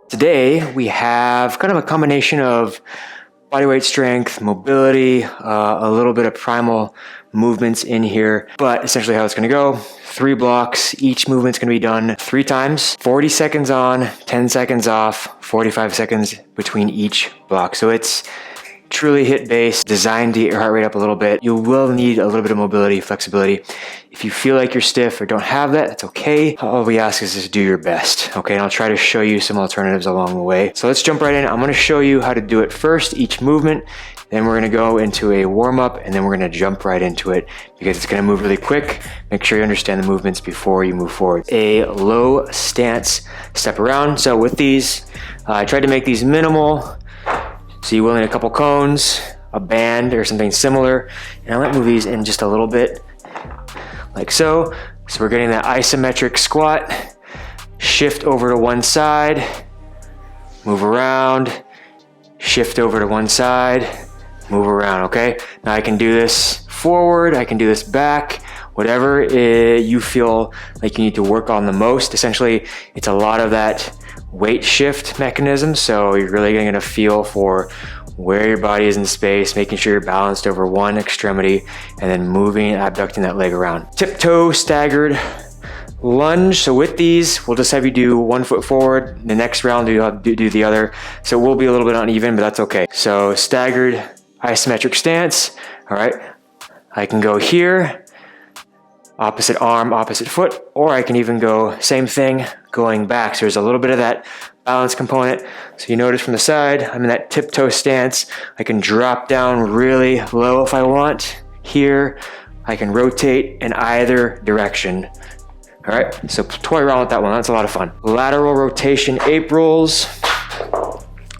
Today we have kind of a combination of bodyweight strength, mobility, a little bit of primal movements in here, but essentially how it's going to go: 3 blocks. Each movement's going to be done 3 times, 40 seconds on, 10 seconds off, 45 seconds between each block. So it's truly hit based, designed to get your heart rate up a little bit. You will need a little bit of mobility, flexibility. If you feel like you're stiff or don't have that, that's okay. All we ask is just do your best, okay? And I'll try to show you some alternatives along the way. So let's jump right in. I'm gonna show you how to do it first, each movement. Then we're gonna go into a warm up, and then we're gonna jump right into it because it's gonna move really quick. Make sure you understand the movements before you move forward. A low stance step around. So with these, I tried to make these minimal. So you will need a couple cones, a band or something similar. And I might move these in just a little bit, like so. So we're getting that isometric squat, shift over to one side, move around, shift over to one side, move around, okay? Now I can do this forward, I can do this back, whatever you feel like you need to work on the most. Essentially, it's a lot of that weight shift mechanism, so you're really gonna feel for where your body is in space, making sure you're balanced over one extremity, and then moving, abducting that leg around. Tiptoe staggered lunge. So with these, we'll just have you do 1 foot forward. The next round, do the other. So it will be a little bit uneven, but that's okay. So staggered isometric stance. All right, I can go here, opposite arm, opposite foot, or I can even go same thing, going back. So there's a little bit of that balance component. So you notice from the side, I'm in that tiptoe stance. I can drop down really low if I want. Here, I can rotate in either direction. All right, so toy around with that one. That's a lot of fun. Lateral rotation ape rolls.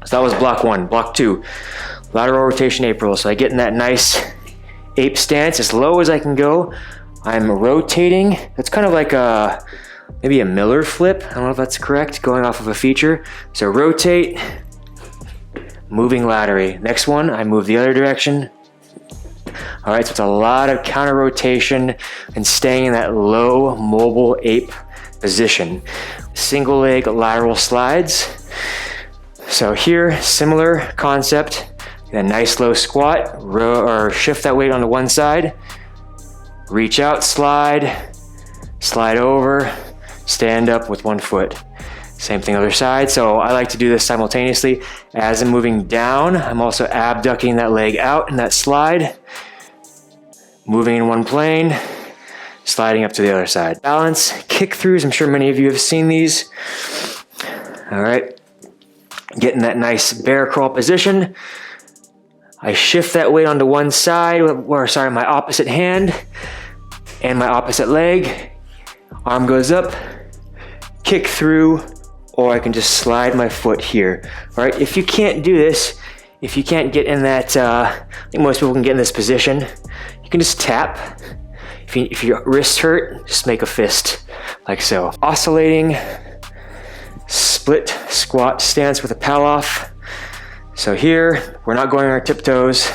So that was block 1. Block 2, lateral rotation ape rolls. So I get in that nice ape stance as low as I can go. I'm rotating. That's kind of like maybe a Miller flip. I don't know if that's correct, going off of a feature. So rotate, moving laterally. Next one, I move the other direction. All right, so it's a lot of counter rotation and staying in that low mobile ape position. Single leg lateral slides. So here, similar concept. A nice low squat, or shift that weight onto one side. Reach out, slide over, stand up with 1 foot. Same thing other side. So I like to do this simultaneously. As I'm moving down, I'm also abducting that leg out in that slide, moving in one plane, sliding up to the other side. Balance, kick throughs. I'm sure many of you have seen these. All right, getting that nice bear crawl position. I shift that weight onto one side, my opposite hand and my opposite leg. Arm goes up, kick through, or I can just slide my foot here. All right, if you can't do this, if you can't get in that, I think most people can get in this position, you can just tap. If your wrists hurt, just make a fist, like so. Oscillating, split squat stance with a pal off. So here, we're not going on our tiptoes.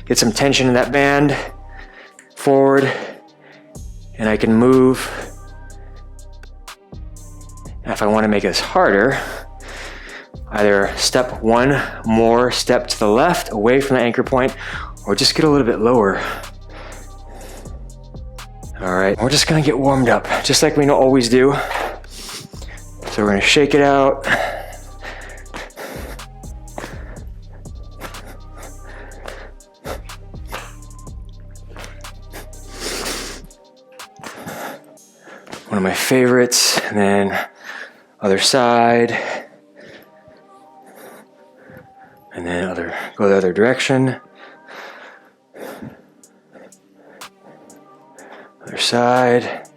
Get some tension in that band, forward, and I can move. And if I want to make this harder, either step one more step to the left, away from the anchor point, or just get a little bit lower. All right, we're just gonna get warmed up, just like we always do. So we're gonna shake it out. One of my favorites, and then other side, and then go the other direction. Other side.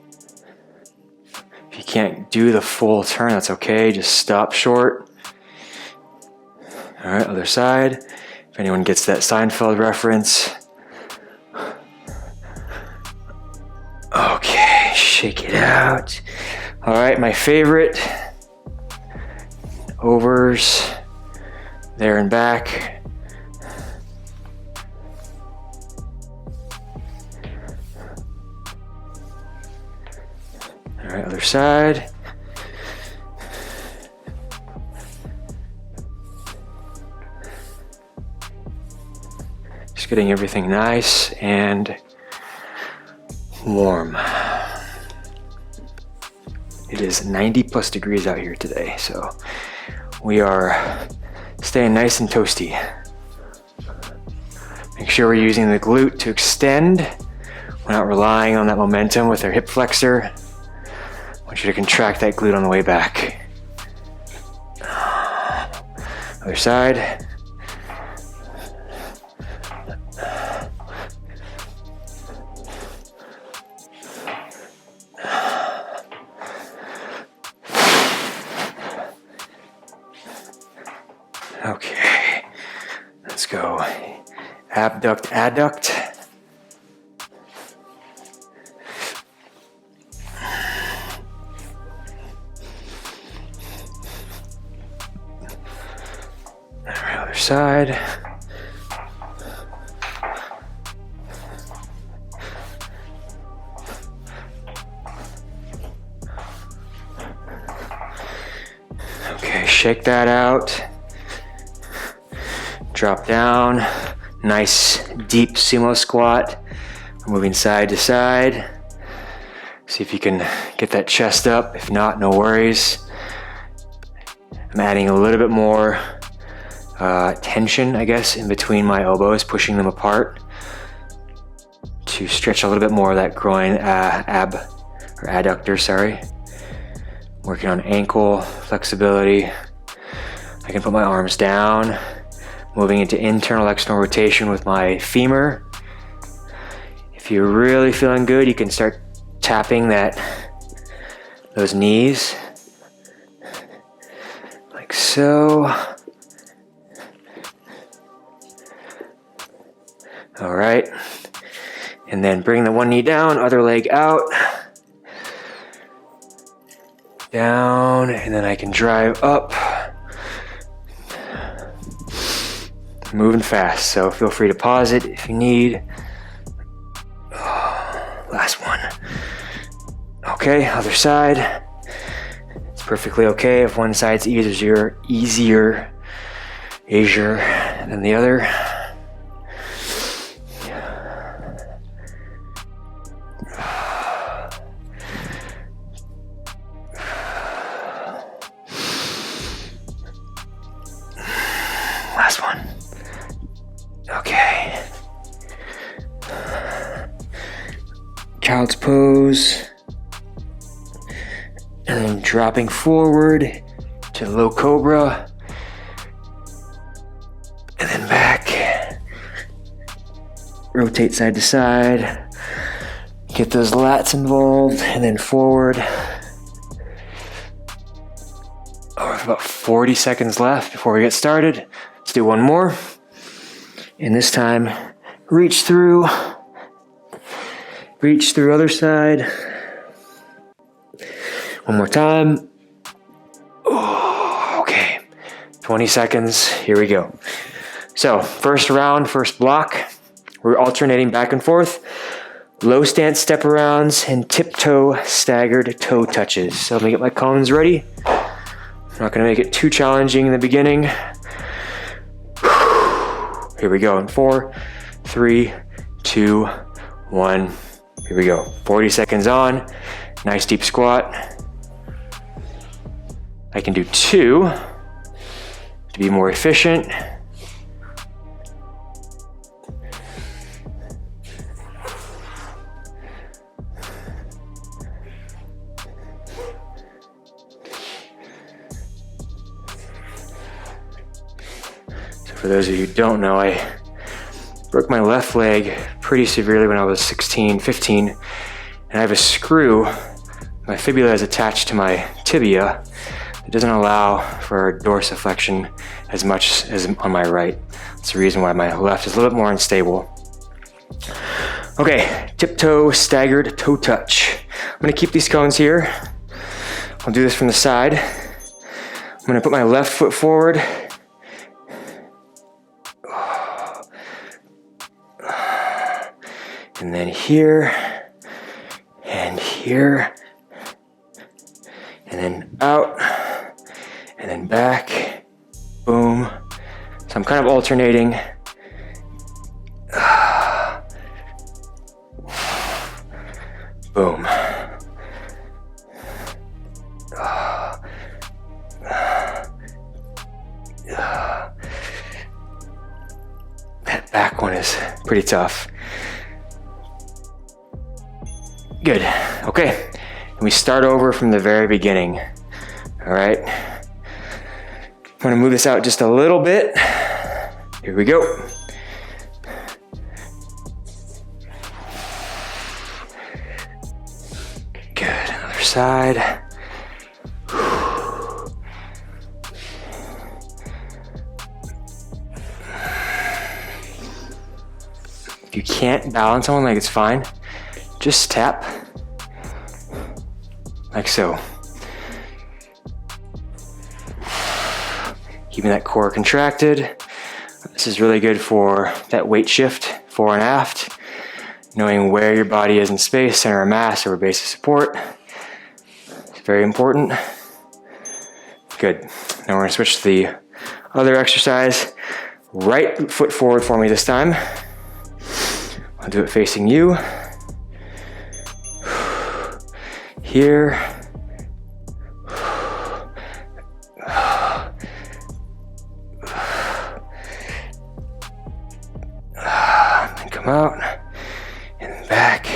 If you can't do the full turn, that's okay, just stop short. All right, other side. If anyone gets that Seinfeld reference. Okay, shake it out. All right, my favorite, overs, there and back. All right, other side. getting everything nice and warm. It is 90 plus degrees out here today, so we are staying nice and toasty. Make sure we're using the glute to extend. We're not relying on that momentum with our hip flexor. I want you to contract that glute on the way back. Other side. Okay, let's go. Abduct, adduct. All right, other side. Okay, shake that out. Drop down. Nice deep sumo squat. Moving side to side. See if you can get that chest up. If not, no worries. I'm adding a little bit more tension, I guess, in between my elbows, pushing them apart to stretch a little bit more of that groin adductor, sorry. Working on ankle flexibility. I can put my arms down. Moving into internal external rotation with my femur. If you're really feeling good, you can start tapping those knees. Like so. All right. And then bring the one knee down, other leg out. Down, and then I can drive up. Moving fast, so feel free to pause it if you need. Last one. Okay, other side. It's perfectly okay if one side's easier than the other. Last one. Okay. Child's pose. And then dropping forward to low cobra. And then back. Rotate side to side. Get those lats involved. And then forward. Oh, about 40 seconds left before we get started. Let's do one more. And this time, reach through other side. One more time. Oh, okay, 20 seconds, here we go. So, first round, first block, we're alternating back and forth. Low stance step arounds and tiptoe staggered toe touches. So let me get my cones ready. I'm not gonna make it too challenging in the beginning. Here we go in 4, 3, 2, 1. Here we go. 40 seconds on. Nice deep squat. I can do 2 to be more efficient. For those of you who don't know, I broke my left leg pretty severely when I was 16, 15, and I have a screw. My fibula is attached to my tibia. It doesn't allow for dorsiflexion as much as on my right. That's the reason why my left is a little bit more unstable. Okay, tiptoe staggered toe touch. I'm gonna keep these cones here. I'll do this from the side. I'm gonna put my left foot forward. And then here, and here, and then out, and then back, boom. So I'm kind of alternating. back one is pretty tough. Good. Okay. And we start over from the very beginning. All right. I'm going to move this out just a little bit. Here we go. Good. Other side. If you can't balance on one leg, it's fine. Just tap, like so. Keeping that core contracted. This is really good for that weight shift, fore and aft. Knowing where your body is in space, center of mass, or base of support. It's very important. Good. Now we're gonna switch to the other exercise. Right foot forward for me this time. I'll do it facing you. Here. And come out. And back.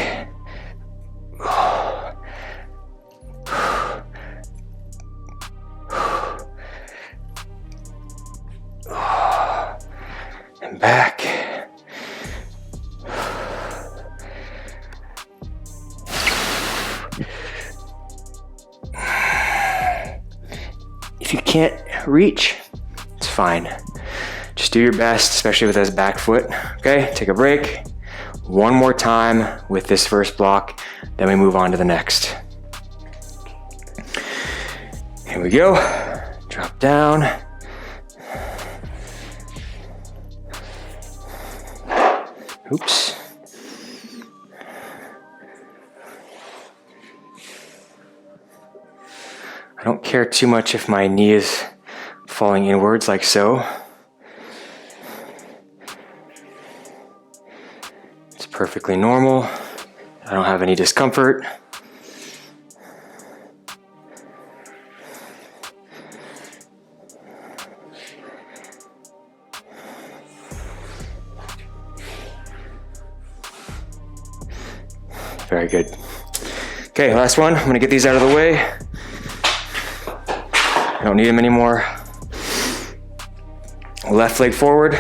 And back. If you can't reach, it's fine. Just do your best, especially with this back foot. Okay, take a break. One more time with this first block, then we move on to the next. Here we go. Drop down. Oops. I don't care too much if my knee is falling inwards like so. It's perfectly normal. I don't have any discomfort. Very good. Okay, last one. I'm gonna get these out of the way. I don't need them anymore. Left leg forward.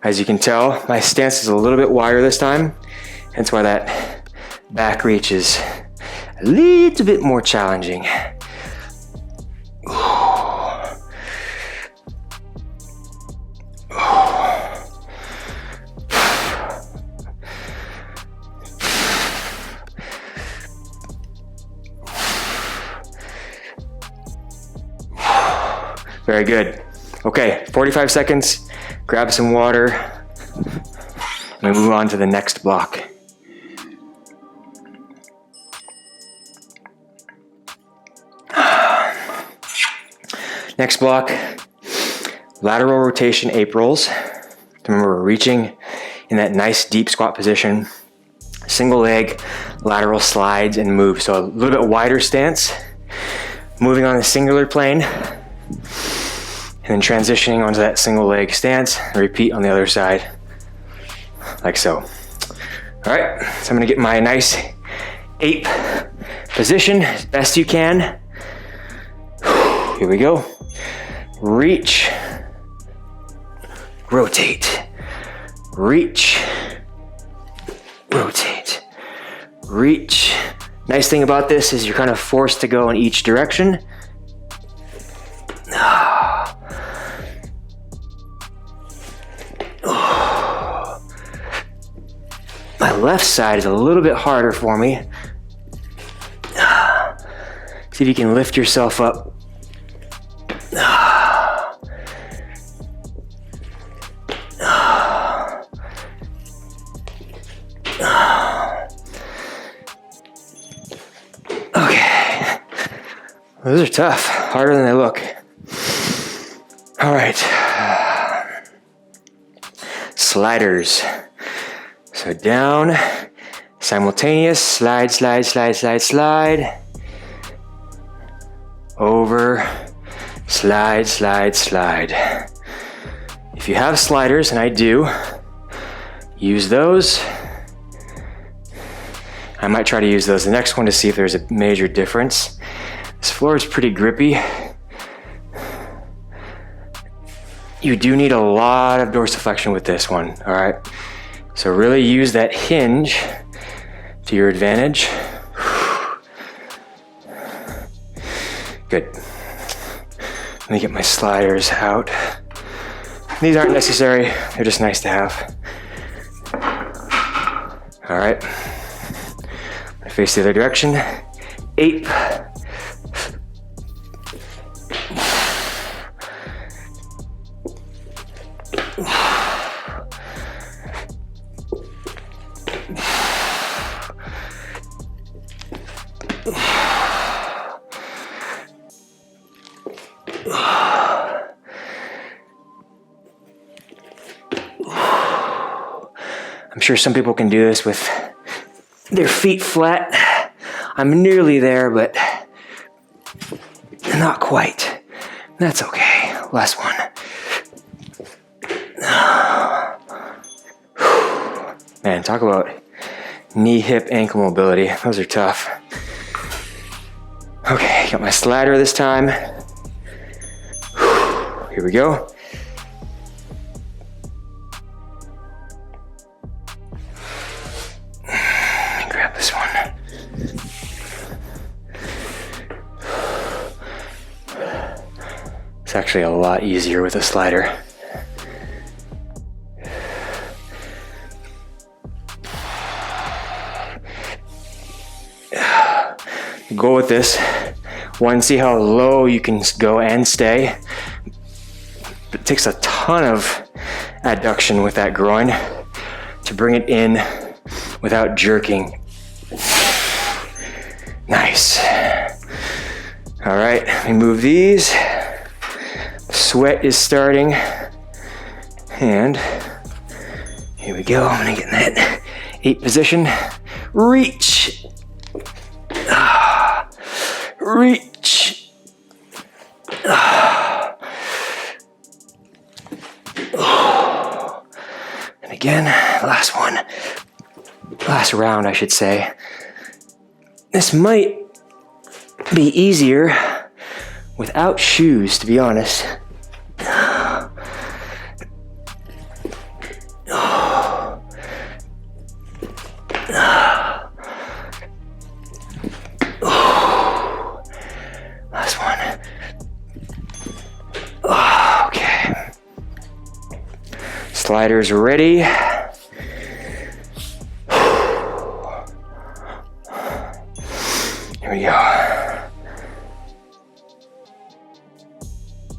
As you can tell, my stance is a little bit wider this time. Hence why that back reach is a little bit more challenging. Very good. Okay, 45 seconds. Grab some water. And we move on to the next block. Next block, lateral rotation ape rolls. Remember, we're reaching in that nice deep squat position. Single leg, lateral slides and moves. So a little bit wider stance. Moving on the singular plane. And then transitioning onto that single leg stance. And repeat on the other side, like so. All right, so I'm gonna get my nice ape position as best you can. Here we go. Reach, rotate, reach, rotate, reach. Nice thing about this is you're kind of forced to go in each direction. My left side is a little bit harder for me. See if you can lift yourself up. Okay. Those are tough, harder than they look. All right. Sliders. So down, simultaneous, slide, slide, slide, slide, slide. Over, slide, slide, slide. If you have sliders, and I do, use those. I might try to use those the next one to see if there's a major difference. This floor is pretty grippy. You do need a lot of dorsiflexion with this one, all right? So really use that hinge to your advantage. Good. Let me get my sliders out. These aren't necessary, they're just nice to have. All right, I'm gonna face the other direction. 8. I'm sure some people can do this with their feet flat. I'm nearly there, but not quite. That's okay. Last one. Man, talk about knee, hip, ankle mobility. Those are tough. Okay, got my slider this time. Here we go. Grab this one. It's actually a lot easier with a slider. Go with this. One, see how low you can go and stay. It takes a ton of adduction with that groin to bring it in without jerking. Nice. All right, let me move these. Sweat is starting. And here we go. I'm gonna get in that 8 position. Reach. Reach. And again, last one. Last round, I should say. This might be easier without shoes, to be honest. Last one. Okay. Sliders ready. Here we go.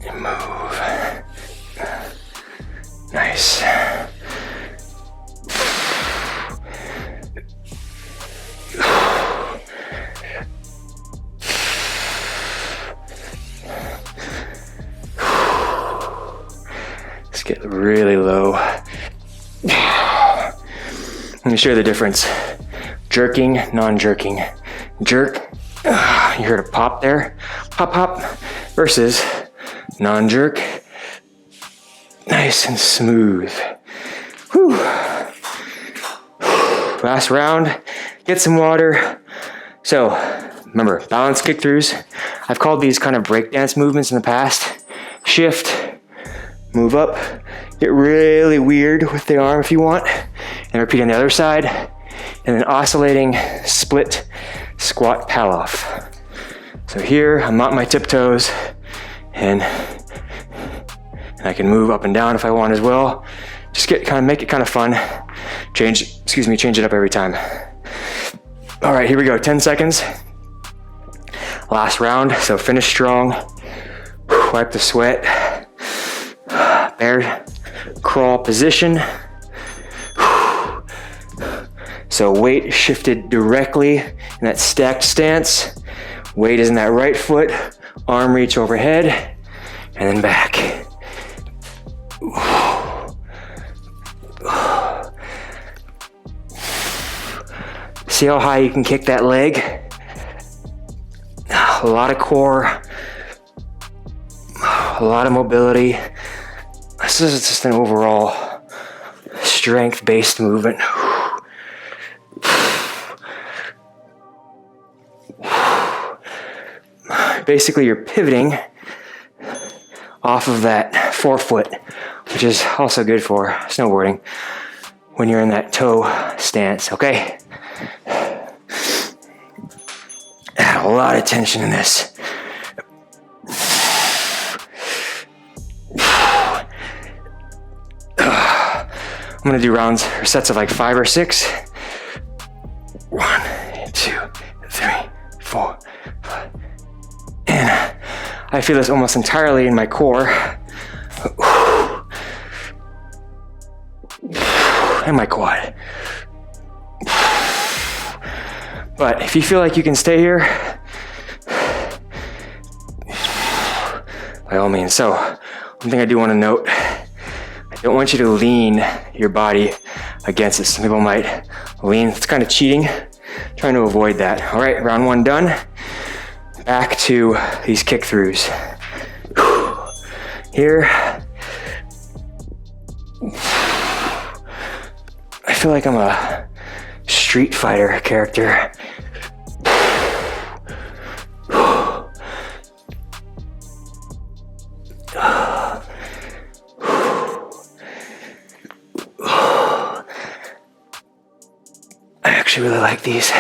And move. Nice. Let's get really low. Let me show you the difference. Jerking, non-jerking. Jerk, you heard a pop there. Pop, pop. Versus non-jerk. Nice and smooth. Whew. Last round. Get some water. So, remember, balance kick-throughs. I've called these kind of breakdance movements in the past. Shift, move up, get really weird with the arm if you want, and repeat on the other side. And then oscillating split squat pal off. So here, I'm on my tiptoes, and I can move up and down if I want as well. Just make it kind of fun. Change it up every time. All right, here we go, 10 seconds. Last round, so finish strong. Wipe the sweat. Bear crawl position. So weight shifted directly in that stacked stance. Weight is in that right foot. Arm reach overhead, and then back. See how high you can kick that leg? A lot of core, a lot of mobility. This is just an overall strength-based movement. Basically, you're pivoting off of that forefoot, which is also good for snowboarding when you're in that toe stance, okay? Add a lot of tension in this. I'm gonna do rounds or sets of like 5 or 6. 1, 2, 3, 4, 5. And I feel this almost entirely in my core. And my quad. But if you feel like you can stay here, by all means. So, one thing I do want to note, I don't want you to lean your body against it. Some people might lean. It's kind of cheating. Trying to avoid that. All right, round 1 done. Back to these kick throughs. Here, I feel like I'm a Street Fighter character. I actually really like these.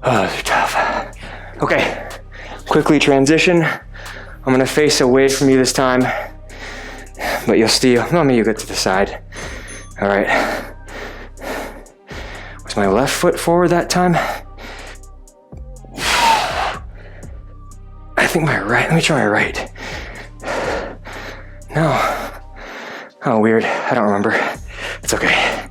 Oh, those are tough. Okay, quickly transition. I'm gonna face away from you this time, but you'll still, no, maybe you get to the side. All right. Was my left foot forward that time? I think my right, let me try my right. No. Oh, weird, I don't remember. It's okay.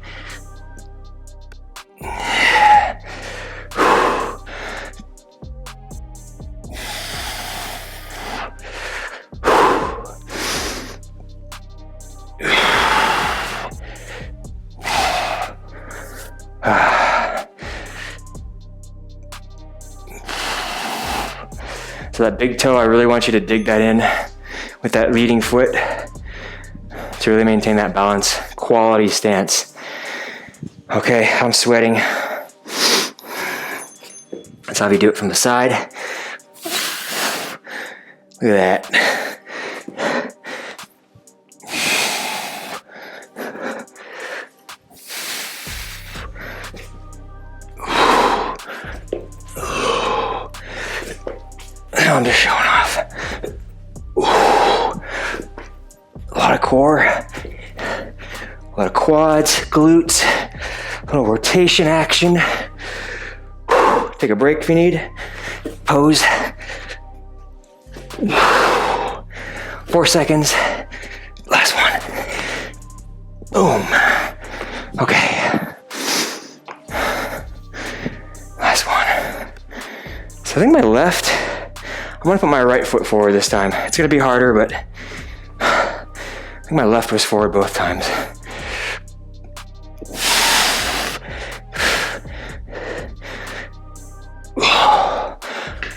So that big toe, I really want you to dig that in with that leading foot to really maintain that balance, quality stance. Okay, I'm sweating. That's how you do it from the side. Look at that. I'm just showing off. Ooh. A lot of core, a lot of quads, glutes, a little rotation action. Take a break if you need. Pose. 4 seconds. Last one. Boom. Okay. Last one. So I think my left, I'm gonna put my right foot forward this time. It's gonna be harder, but I think my left was forward both times.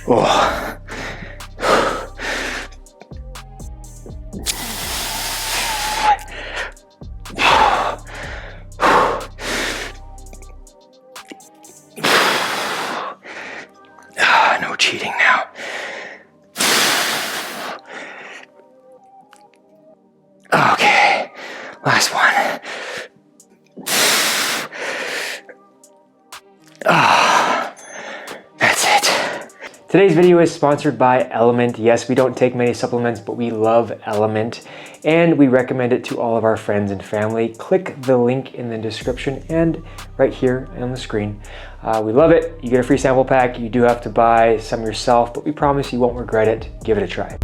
Oh. No cheating now. Okay, last one. That's it. Today's video is sponsored by LMNT. Yes, we don't take many supplements, but we love LMNT and we recommend it to all of our friends and family. Click the link in the description and right here on the screen. We love it. You get a free sample pack. You do have to buy some yourself, but we promise you won't regret it. Give it a try.